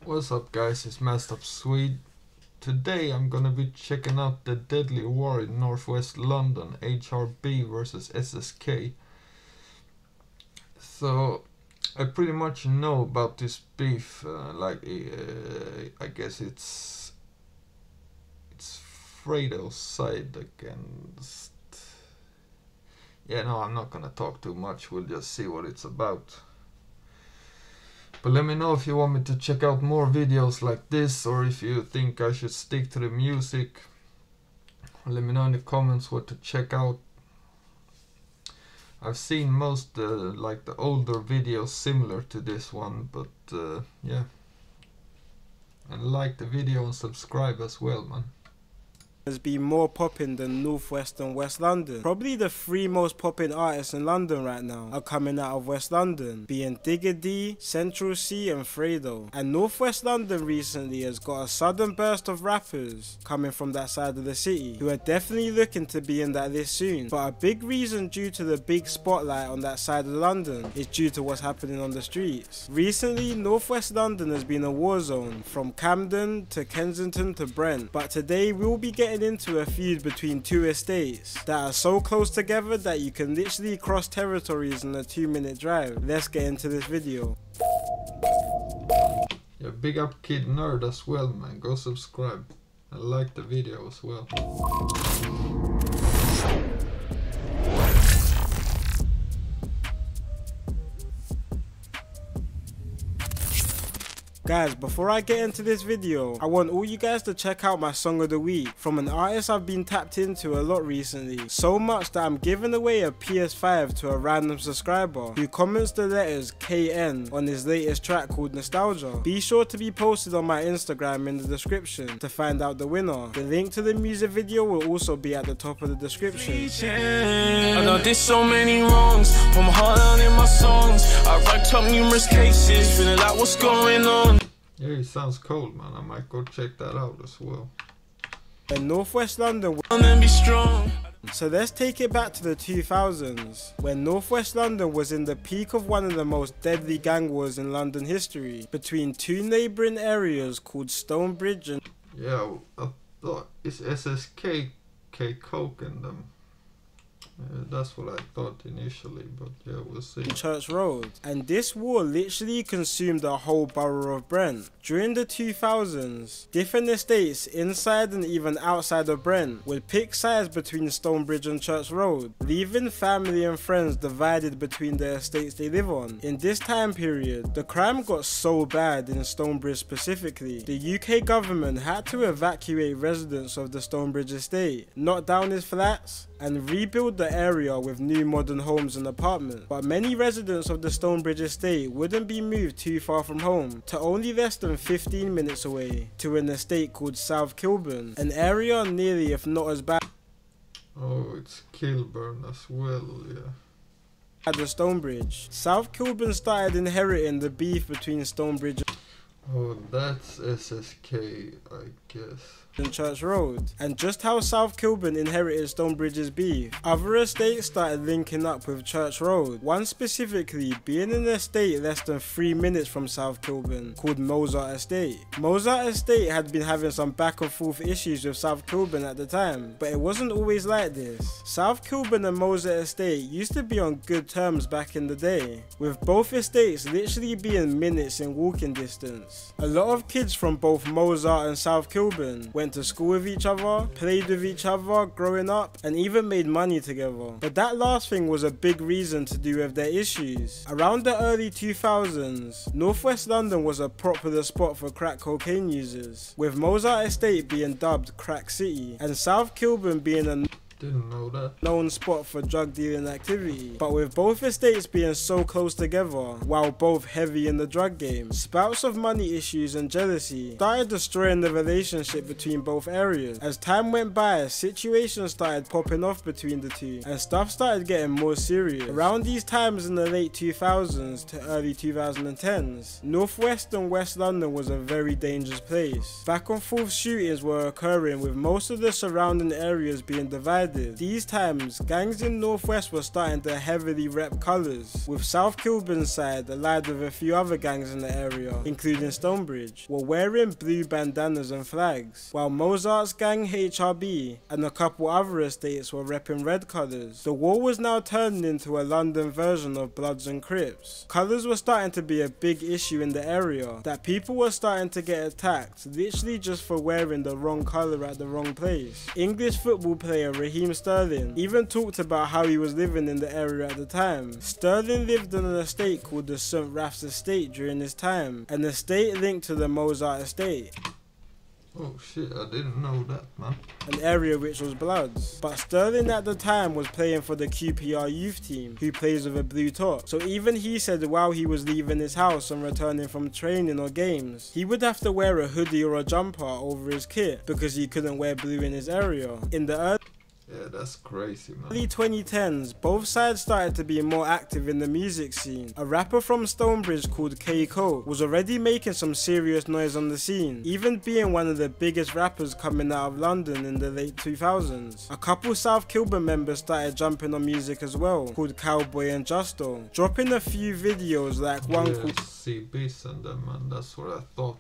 What's up guys, it's Messed Up Swede. Today I'm gonna be checking out the deadly war in northwest London, HRB versus SSK. So I pretty much know about this beef, I guess it's Fredo's side against... Yeah, no, I'm not gonna talk too much, we'll just see what it's about. But let me know if you want me to check out more videos like this, or if you think I should stick to the music. Let me know in the comments what to check out. I've seen most like the older videos similar to this one, but yeah. And like the video and subscribe as well, man. Has been more popping than Northwest and West London. Probably the three most popping artists in London right now are coming out of West London, being Digger D, Central C and Fredo. And Northwest London recently has got a sudden burst of rappers coming from that side of the city who are definitely looking to be in that list soon. But a big reason due to the big spotlight on that side of London is due to what's happening on the streets. Recently, Northwest London has been a war zone from Camden to Kensington to Brent. But today we'll be getting into a feud between two estates that are so close together that you can literally cross territories in a 2-minute drive. Let's get into this video. Yeah, big up Kid Nerd as well, man. Go subscribe and like the video as well. Guys, before I get into this video, I want all you guys to check out my song of the week from an artist I've been tapped into a lot recently. So much that I'm giving away a PS5 to a random subscriber who comments the letters KN on his latest track called Nostalgia. Be sure to be posted on my Instagram in the description to find out the winner. The link to the music video will also be at the top of the description. I done did so many wrongs, put my heart out in my songs. I write up numerous cases, feeling like what's going on. Yeah, he sounds cold, man. I might go check that out as well. In Northwest London, Be strong. so let's take it back to the 2000s, when Northwest London was in the peak of one of the most deadly gang wars in London history, between two neighbouring areas called Stonebridge and... Yeah, I thought it's SSK Coke in them. That's what I thought initially, but yeah, we'll see. Church Road. And this war literally consumed the whole borough of Brent. During the 2000s, different estates inside and even outside of Brent would pick sides between Stonebridge and Church Road, leaving family and friends divided between the estates they live on. In this time period, the crime got so bad in Stonebridge specifically, the UK government had to evacuate residents of the Stonebridge estate, knock down his flats, and rebuild the area with new modern homes and apartments. But many residents of the Stonebridge estate wouldn't be moved too far from home, to only less than 15 minutes away, to an estate called South Kilburn, an area nearly if not as bad. Oh, it's Kilburn as well, yeah. At the Stonebridge. South Kilburn started inheriting the beef between Stonebridge Oh, that's SSK, I guess. and Church Road, and just how South Kilburn inherited Stonebridge's beef. Other estates started linking up with Church Road, one specifically being an estate less than 3 minutes from South Kilburn called Mozart Estate. Mozart Estate had been having some back and forth issues with South Kilburn at the time, but it wasn't always like this. South Kilburn and Mozart Estate used to be on good terms back in the day, with both estates literally being minutes in walking distance. A lot of kids from both Mozart and South Kilburn went to school with each other, played with each other growing up, and even made money together. But that last thing was a big reason to do with their issues. Around the early 2000s, Northwest London was a popular spot for crack cocaine users, with Mozart Estate being dubbed Crack City, and South Kilburn being a Didn't know that. known spot for drug dealing activity. But with both estates being so close together, while both heavy in the drug game, spouts of money issues and jealousy started destroying the relationship between both areas. As time went by, situations started popping off between the two, and stuff started getting more serious. Around these times in the late 2000s to early 2010s, Northwest and West London was a very dangerous place. Back and forth shootings were occurring, with most of the surrounding areas being divided divided. These times, gangs in Northwest were starting to heavily rep colours, with South Kilburn's side, allied with a few other gangs in the area, including Stonebridge, were wearing blue bandanas and flags, while Mozart's gang HRB and a couple other estates were repping red colours. The war was now turning into a London version of Bloods and Crips. Colours were starting to be a big issue in the area, that people were starting to get attacked literally just for wearing the wrong colour at the wrong place. English football player Raheem Sterling even talked about how he was living in the area at the time. Sterling lived on an estate called the St. Raph's Estate during his time, an estate linked to the Mozart estate. Oh shit, I didn't know that, man. An area which was Bloods. But Sterling at the time was playing for the QPR youth team, who plays with a blue top. So even he said while he was leaving his house and returning from training or games, he would have to wear a hoodie or a jumper over his kit because he couldn't wear blue in his area. In the Yeah, that's crazy, man. early 2010s, both sides started to be more active in the music scene. A rapper from Stonebridge called K. Cole was already making some serious noise on the scene, even being one of the biggest rappers coming out of London in the late 2000s. A couple South Kilburn members started jumping on music as well, called Cowboy and Justo, dropping a few videos like one called CBs and them, man, that's what I thought.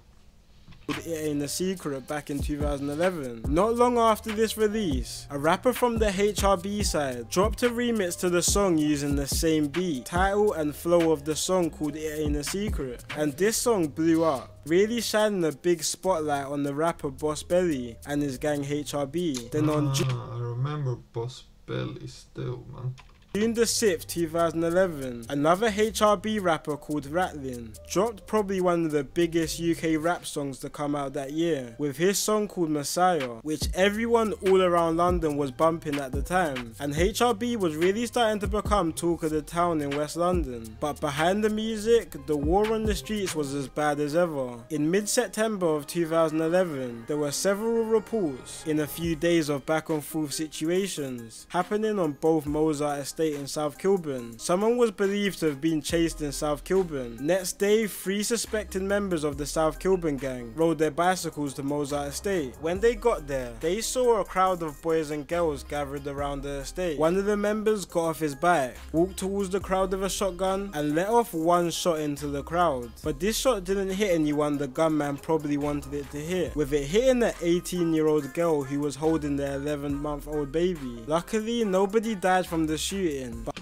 It Ain't a Secret back in 2011. Not long after this release, a rapper from the HRB side dropped a remix to the song using the same beat, title and flow of the song called It Ain't a Secret, and this song blew up, really shining a big spotlight on the rapper Boss Belly and his gang HRB. Then on I remember Boss Belly still, man. June the 6th, 2011, another HRB rapper called Ratlin dropped probably one of the biggest UK rap songs to come out that year, with his song called Messiah, which everyone all around London was bumping at the time, and HRB was really starting to become talk of the town in West London. But behind the music, the war on the streets was as bad as ever. In mid-September of 2011, there were several reports in a few days of back and forth situations happening on both Mozart estate in South Kilburn. Someone was believed to have been chased in South Kilburn. Next day, 3 suspected members of the South Kilburn gang rode their bicycles to Mozart estate. When they got there, they saw a crowd of boys and girls gathered around the estate. One of the members got off his bike, walked towards the crowd with a shotgun and let off one shot into the crowd. But this shot didn't hit anyone the gunman probably wanted it to hit, with it hitting an 18-year-old girl who was holding their 11-month-old baby. Luckily, nobody died from the shooting. But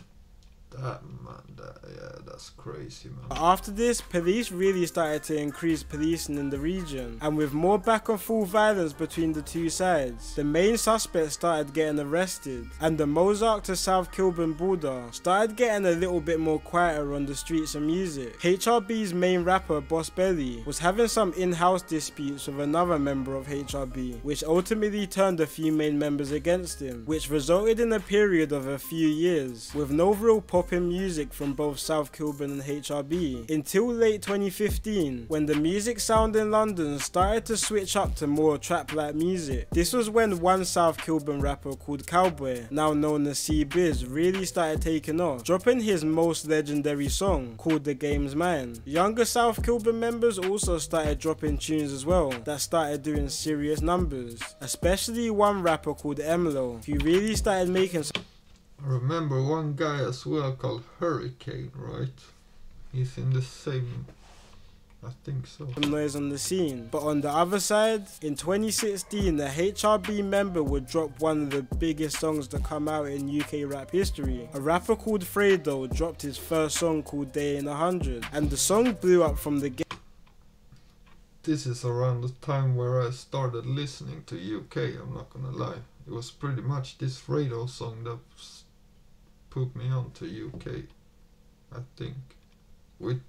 Yeah, that's crazy, man. after this, police really started to increase policing in the region, and with more back and forth violence between the two sides, the main suspects started getting arrested, and the Mozart to South Kilburn border started getting a little bit more quieter on the streets and music. HRB's main rapper, Boss Belly, was having some in-house disputes with another member of HRB, which ultimately turned a few main members against him, which resulted in a period of a few years, with no real popping music from both South Kilburn and HRB, until late 2015, when the music sound in London started to switch up to more trap-like music. This was when one South Kilburn rapper called Cowboy, now known as C-Biz, really started taking off, dropping his most legendary song, called The Game's Mine. Younger South Kilburn members also started dropping tunes as well, that started doing serious numbers, especially one rapper called Emlo, who really started making some. I remember one guy as well called Hurricane, right? He's in the same, I think so. Noise on the scene. But on the other side, in 2016, a HRB member would drop one of the biggest songs to come out in UK rap history. A rapper called Fredo dropped his first song called Day in 100, and the song blew up from the get. This is around the time where I started listening to UK, I'm not gonna lie. It was pretty much this Fredo song that put me on to UK, I think. With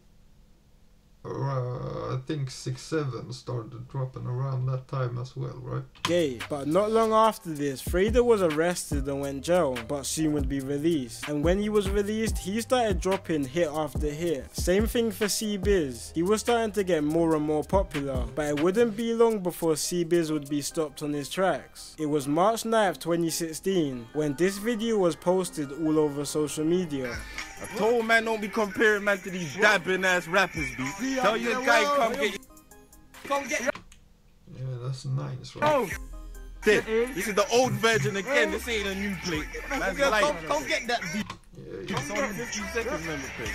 I think 6-7 started dropping around that time as well, right? Gay. But not long after this, Fredo was arrested and went jail, but soon would be released. And when he was released, he started dropping hit after hit. Same thing for C-Biz. He was starting to get more and more popular, but it wouldn't be long before C-Biz would be stopped on his tracks. It was March 9th, 2016, when this video was posted all over social media. I told man don't be comparing man to these dabbing ass rappers, B. Tell your guy come get Yeah, that's nice, right? Oh, dead. This is the old version again. This ain't a new plate. Man's like, don't get that beat. It's only 50 seconds, member plate.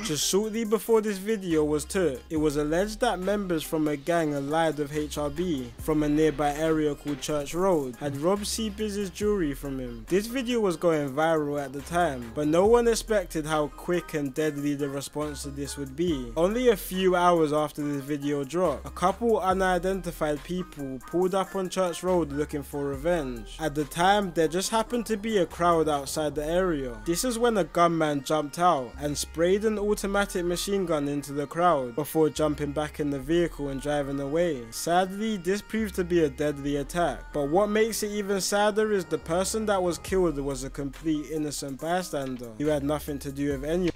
Just shortly before this video was took, it was alleged that members from a gang allied with HRB from a nearby area called Church Road had robbed C-Biz's jewelry from him. This video was going viral at the time, but no one expected how quick and deadly the response to this would be. Only a few hours after this video dropped, a couple unidentified people pulled up on Church Road looking for revenge. At the time, there just happened to be a crowd outside the area. This is when a gunman jumped out and sprayed an automatic machine gun into the crowd before jumping back in the vehicle and driving away. Sadly, this proved to be a deadly attack, but what makes it even sadder is the person that was killed was a complete innocent bystander who had nothing to do with any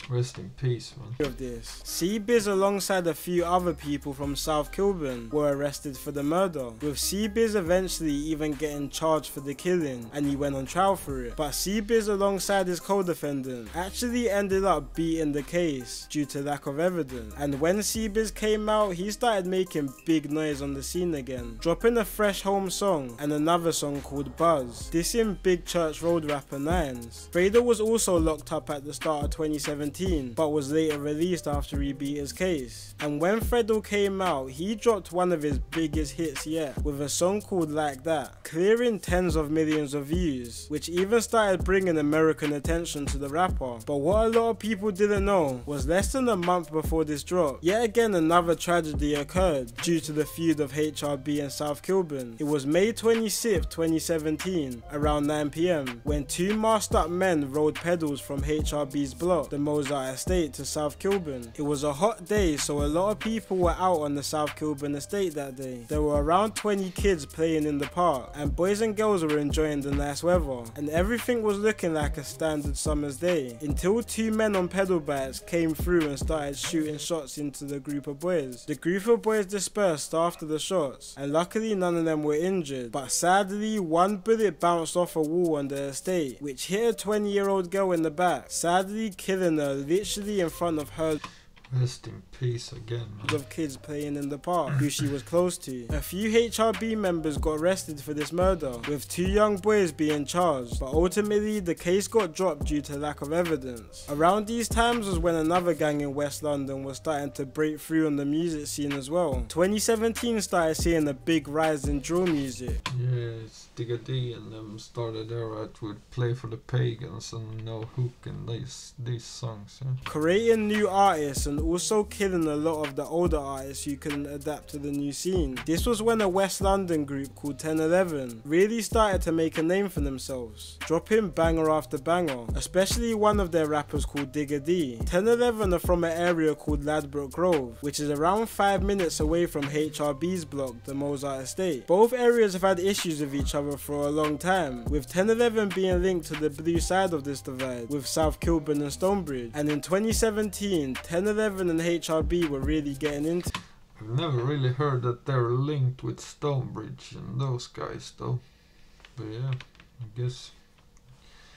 Rest in peace, man. of this. C-Biz alongside a few other people from South Kilburn were arrested for the murder, with C-Biz eventually even getting charged for the killing, and he went on trial for it. But C-Biz alongside his co-defendant actually ended up beating the case due to lack of evidence, and when C-Biz came out, he started making big noise on the scene again, dropping a fresh home song and another song called Buzz, dissing big Church Road rapper Nines. Fredo was also locked up at the start of 2017, but was later released after he beat his case. And when Fredo came out, he dropped one of his biggest hits yet, with a song called Like That, clearing tens of millions of views, which even started bringing American attention to the rapper. But what a lot of people didn't know was less than a month before this drop, yet again another tragedy occurred due to the feud of HRB and South Kilburn. It was May 26, 2017, around 9 PM, when two masked up men rode pedals from HRB's block, the Mozart Estate, to South Kilburn. It was a hot day, so a lot of people were out on the South Kilburn estate that day. There were around 20 kids playing in the park, and boys and girls were enjoying the nice weather, and everything was looking like a standard summer's day, until two men on pedal bikes came through and started shooting shots into the group of boys. The group of boys dispersed after the shots, and luckily none of them were injured, but sadly one bullet bounced off a wall on the estate, which hit a 20-year-old girl in the back, sadly killing her literally in front of her. Rest in peace again, man. Of kids playing in the park who she was close to. A few HRB members got arrested for this murder, with two young boys being charged, but ultimately the case got dropped due to lack of evidence. Around these times was when another gang in West London was starting to break through on the music scene as well. 2017 started seeing a big rise in drill music. Yeah, it's Digga D and them started there with Play for the Pagans and No Hook and these songs. Yeah. Creating new artists and also killing a lot of the older artists who couldn't adapt to the new scene. This was when a West London group called 1011 really started to make a name for themselves, dropping banger after banger, especially one of their rappers called Digga D. 1011 are from an area called Ladbroke Grove, which is around 5 minutes away from HRB's block, the Mozart Estate. Both areas have had issues with each other for a long time, with 1011 being linked to the blue side of this divide, with South Kilburn and Stonebridge, and in 2017, 1011 and HRB were really getting into. I've never really heard that they're linked with Stonebridge and those guys though. But yeah, I guess.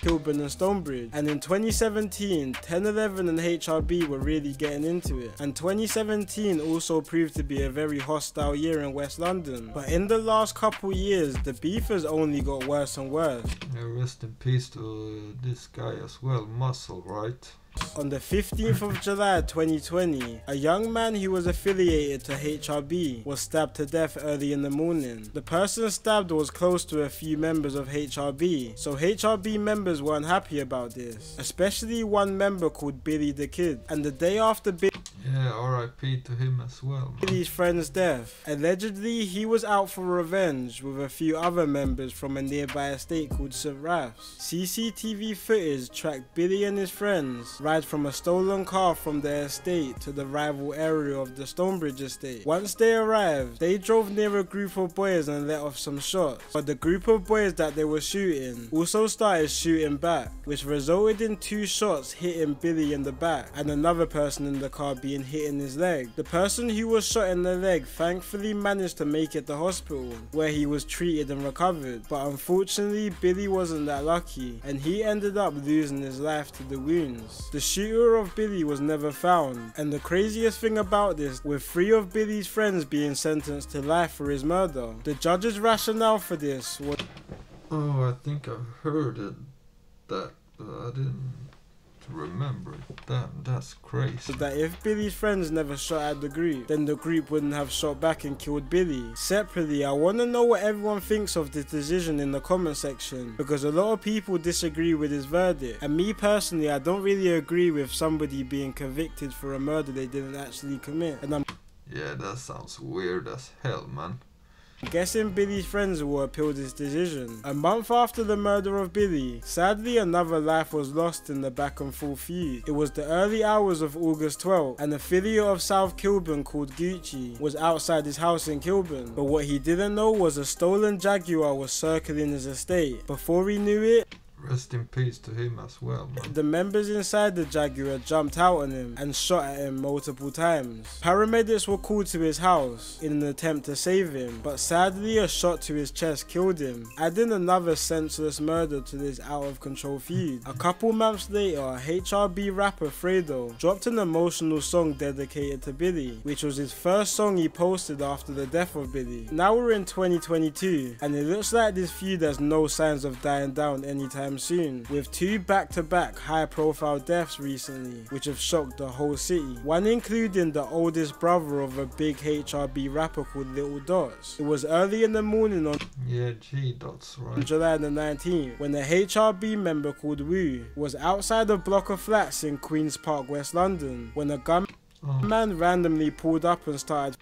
Kilburn and Stonebridge, and in 2017 1011 and HRB were really getting into it, and 2017 also proved to be a very hostile year in West London, but in the last couple years the beef has only got worse and worse. Yeah, rest in peace to this guy as well, Muscle, right? On the 15th of July 2020, a young man who was affiliated to HRB was stabbed to death early in the morning. The person stabbed was close to a few members of HRB, so HRB members weren't happy about this, especially one member called Billy the Kid. And the day after Yeah, RIP to him as well, man. Billy's friend's death, allegedly he was out for revenge with a few other members from a nearby estate called St. Ralph's. CCTV footage tracked Billy and his friends ride from a stolen car from their estate to the rival area of the Stonebridge estate. Once they arrived, they drove near a group of boys and let off some shots, but the group of boys that they were shooting also started shooting back, which resulted in 2 shots hitting Billy in the back and another person in the car being hit in his leg. The person who was shot in the leg thankfully managed to make it to hospital, where he was treated and recovered, but unfortunately Billy wasn't that lucky and he ended up losing his life to the wounds. The shooter of Billy was never found, and the craziest thing about this, with 3 of Billy's friends being sentenced to life for his murder. The judge's rationale for this was... Oh, I think I've heard that, but I didn't remember it. Damn, that's crazy. That if Billy's friends never shot at the group, then the group wouldn't have shot back and killed Billy. Separately, I want to know what everyone thinks of this decision in the comment section, because a lot of people disagree with his verdict, and me personally, I don't really agree with somebody being convicted for a murder they didn't actually commit. And yeah, that sounds weird as hell, man. I'm guessing Billy's friends will appeal this decision. A month after the murder of Billy, sadly another life was lost in the back and forth feud. It was the early hours of August 12th, and an affiliate of South Kilburn called Gucci was outside his house in Kilburn. But what he didn't know was a stolen Jaguar was circling his estate. Before he knew it, rest in peace to him as well, man. The members inside the Jaguar jumped out on him and shot at him multiple times. Paramedics were called to his house in an attempt to save him, but sadly a shot to his chest killed him, adding another senseless murder to this out of control feud. A couple months later, HRB rapper Fredo dropped an emotional song dedicated to Billy, which was his first song he posted after the death of Billy. Now we're in 2022, and it looks like this feud has no signs of dying down anytime soon, with 2 back-to-back high-profile deaths recently, which have shocked the whole city. One including the oldest brother of a big HRB rapper called Little Dots. It was early in the morning on G-Dots, right? July the 19th, when a HRB member called Wu was outside a block of flats in Queen's Park, West London, when a gunman randomly pulled up and started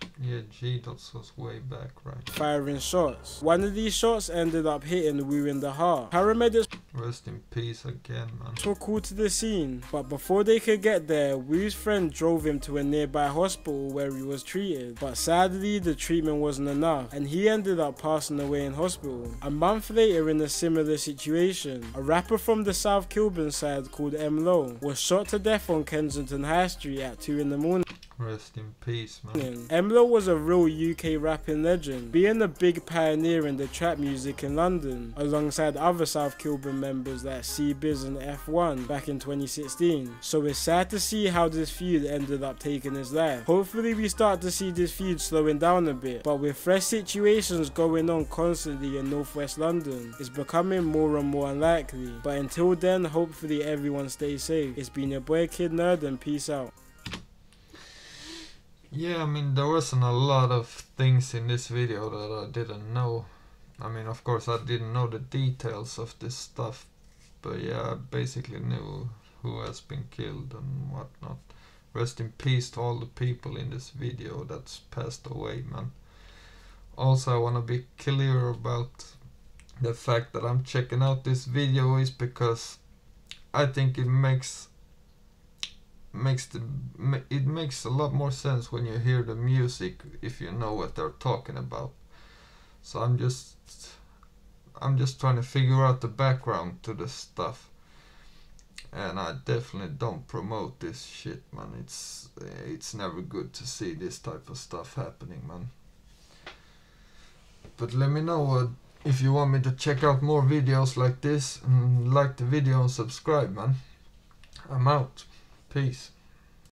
G-Dots was way back, right? firing shots. One of these shots ended up hitting Wu in the heart. Paramedics Rest in peace again, man. were called to the scene, but before they could get there, Wu's friend drove him to a nearby hospital where he was treated. But sadly, the treatment wasn't enough, and he ended up passing away in hospital. A month later, in a similar situation, a rapper from the South Kilburn side called M Lo was shot to death on Kensington High Street at 2 in the morning. Rest in peace, man. M Lo was a real UK rapping legend, being a big pioneer in the trap music in London, alongside other South Kilburn members like C-Biz and F1 back in 2016. So it's sad to see how this feud ended up taking his life. Hopefully we start to see this feud slowing down a bit, but with fresh situations going on constantly in northwest London, it's becoming more and more unlikely. But until then, hopefully everyone stays safe. It's been your boy Kid Nerd, and peace out. Yeah, I mean, there wasn't a lot of things in this video that I didn't know. I mean, of course, I didn't know the details of this stuff, but yeah, I basically knew who has been killed and whatnot. Rest in peace to all the people in this video that's passed away, man. Also, I want to be clear about the fact that I'm checking out this video is because I think it makes a lot more sense when you hear the music if you know what they're talking about. So I'm just trying to figure out the background to the stuff, and I definitely don't promote this shit, man. It's never good to see this type of stuff happening, man. But let me know if you want me to check out more videos like this, and like the video and subscribe, man. I'm out. Peace.